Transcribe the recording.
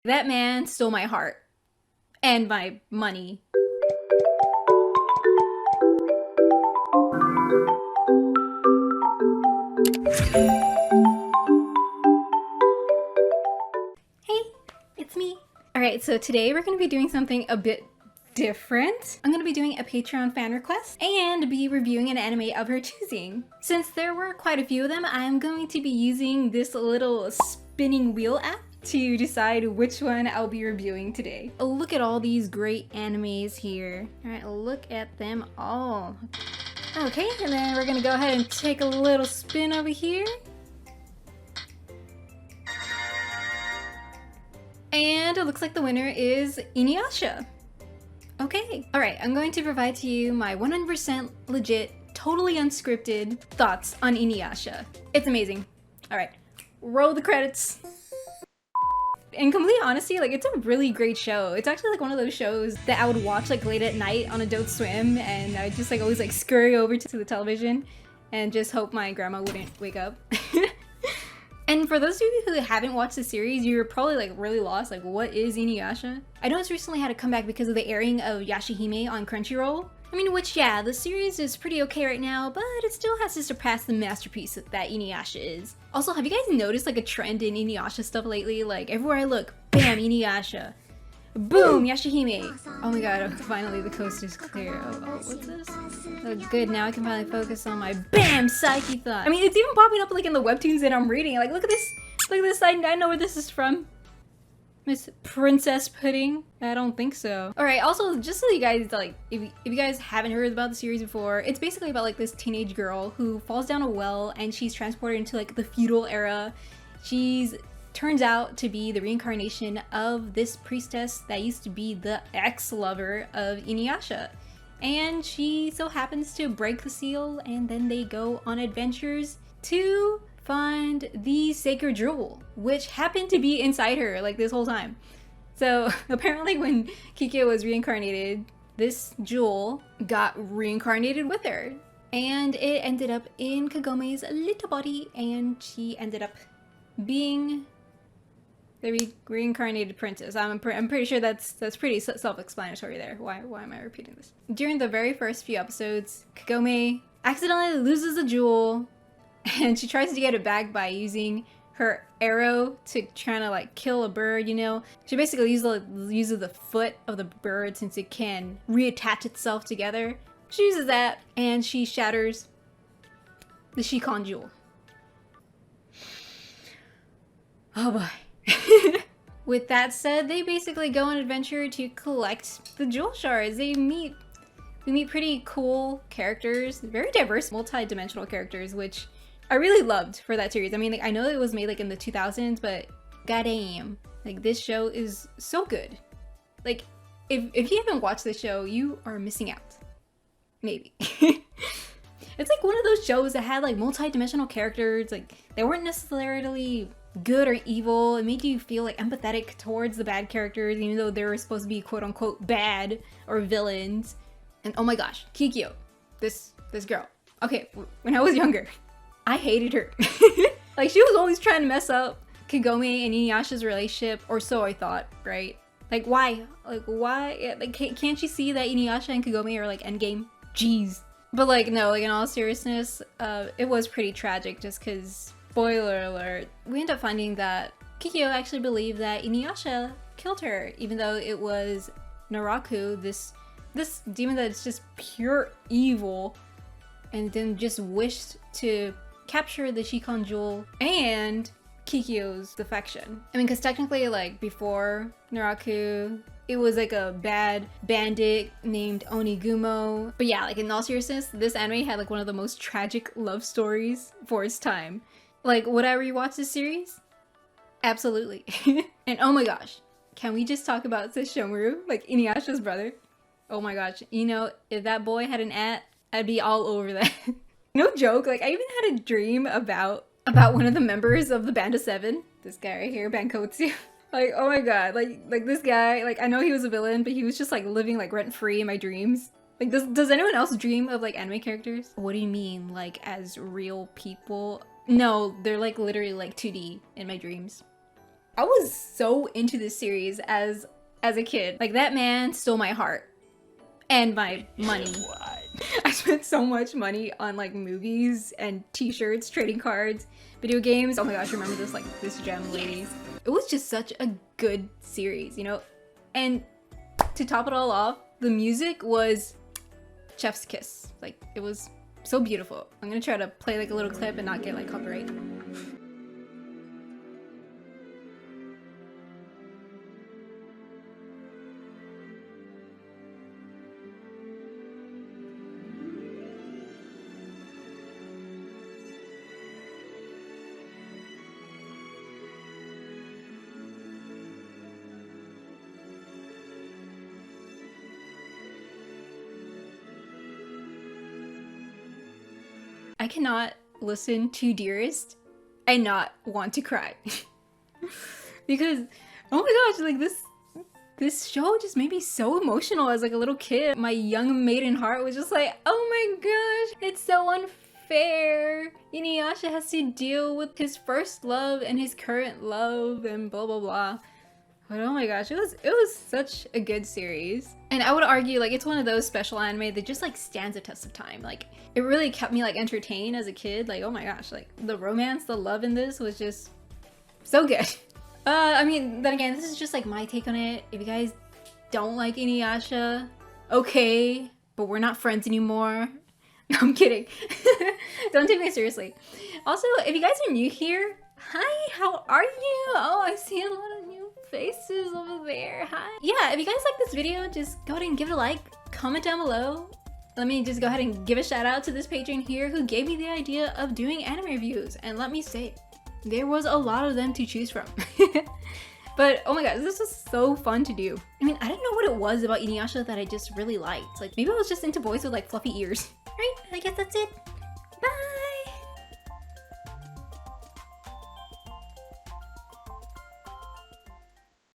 That man stole my heart. And my money. Hey, it's me. Alright, so today we're going to be doing something a bit different. I'm going to be doing a Patreon fan request and be reviewing an anime of her choosing. Since there were quite a few of them, I'm going to be using this little spinning wheel app to decide which one I'll be reviewing today. Look at all these great animes here. Alright, look at them all. Okay, and then we're gonna go ahead and take a little spin over here. And it looks like the winner is InuYasha. Okay, alright, I'm going to provide to you my 100% legit, totally unscripted thoughts on InuYasha. It's amazing. Alright, roll the credits. In complete honesty, like, it's a really great show. It's actually like one of those shows that I would watch like late at night on Adult Swim, and I just like always like scurry over to the television and just hope my grandma wouldn't wake up. And for those of you who haven't watched the series, you're probably like really lost, like what is InuYasha? I know it's recently had a comeback because of the airing of Yashahime on Crunchyroll. I mean, which, yeah, the series is pretty okay right now, but it still has to surpass the masterpiece that InuYasha is. Also, have you guys noticed like a trend in InuYasha stuff lately? Like everywhere I look, bam, InuYasha. Boom, Yashahime. Oh my god, finally the coast is clear. Oh, what's this? Oh, good, now I can finally focus on my BAM! Psyche thought. I mean, it's even popping up like in the webtoons that I'm reading. Like, look at this. Look at this. I know where this is from. Miss Princess Pudding? I don't think so. Alright, also, just so you guys, like, if you guys haven't heard about the series before, it's basically about, like, this teenage girl who falls down a well and she's transported into, like, the feudal era. She's turns out to be the reincarnation of this priestess that used to be the ex-lover of InuYasha. And she so happens to break the seal, and then they go on adventures to find the sacred jewel, which happened to be inside her like this whole time. So apparently when Kikyo was reincarnated, this jewel got reincarnated with her, and it ended up in Kagome's little body, and she ended up being the reincarnated princess. I'm pretty sure that's pretty self-explanatory there. Why am I repeating this? During the very first few episodes, Kagome accidentally loses the jewel, and she tries to get it back by using her arrow to try to like kill a bird, you know? She basically uses the foot of the bird since it can reattach itself together. She uses that and she shatters the Shikon jewel. Oh boy. With that said, they basically go on an adventure to collect the jewel shards. We meet pretty cool characters, very diverse, multi-dimensional characters, which I really loved for that series. I mean, like, I know it was made like in the 2000s, but goddamn, like this show is so good. Like, if you haven't watched this show, you are missing out. Maybe. It's like one of those shows that had like multi-dimensional characters. Like, they weren't necessarily good or evil. It made you feel like empathetic towards the bad characters, even though they were supposed to be quote-unquote bad or villains. And oh my gosh, Kikyo, this girl. Okay, when I was younger, I hated her. Like, she was always trying to mess up Kagome and InuYasha's relationship, or so I thought, right? Like, why? Like, why? Like, can't you see that InuYasha and Kagome are like endgame? Jeez. But like, no, like in all seriousness, it was pretty tragic just because, spoiler alert, we end up finding that Kikyo actually believed that InuYasha killed her, even though it was Naraku, this demon that's just pure evil, and then just wished to capture the Shikon jewel and Kikyo's defection. I mean, because technically, like, before Naraku, it was like a bad bandit named Onigumo. But yeah, like in all seriousness, this anime had like one of the most tragic love stories for its time. Like, would I rewatch this series? Absolutely. And oh my gosh, can we just talk about Sesshomaru, like InuYasha's brother? Oh my gosh, you know, if that boy had an aunt, I'd be all over that. No joke, like I even had a dream about one of the members of the Band of Seven. This guy right here, Bankotsu. Like, oh my god, like this guy, like I know he was a villain, but he was just like living like rent-free in my dreams. Like, does anyone else dream of like anime characters? What do you mean, like as real people? No, they're like literally like 2D in my dreams. I was so into this series as a kid. Like, that man stole my heart and my money. I spent so much money on like movies and t-shirts, trading cards, video games. Oh my gosh, remember this, like, this gem, ladies. It was just such a good series, you know? And to top it all off, the music was chef's kiss. Like, it was so beautiful. I'm gonna try to play like a little clip and not get like copyright. I cannot listen to Dearest and not want to cry. Because, oh my gosh, like this show just made me so emotional as like a little kid. My young maiden heart was just like, oh my gosh, it's so unfair. InuYasha has to deal with his first love and his current love and blah blah blah. But oh my gosh, it was such a good series. And I would argue like it's one of those special anime that just like stands the test of time. Like, it really kept me like entertained as a kid. Like, oh my gosh, like the romance, the love in this was just so good. I mean, then again, this is just like my take on it. If you guys don't like InuYasha, okay, but we're not friends anymore. No, I'm kidding. Don't take me seriously. Also, if you guys are new here, hi, how are you? Oh, I see a lot of new faces over there. Hi. Yeah, if you guys like this video, just go ahead and give it a like, comment down below. Let me just go ahead and give a shout out to this patron here who gave me the idea of doing anime reviews. And let me say, there was a lot of them to choose from. But oh my god, this was so fun to do. I mean, I didn't know what it was about InuYasha that I just really liked. Like, maybe I was just into boys with like fluffy ears. Right? I guess that's it.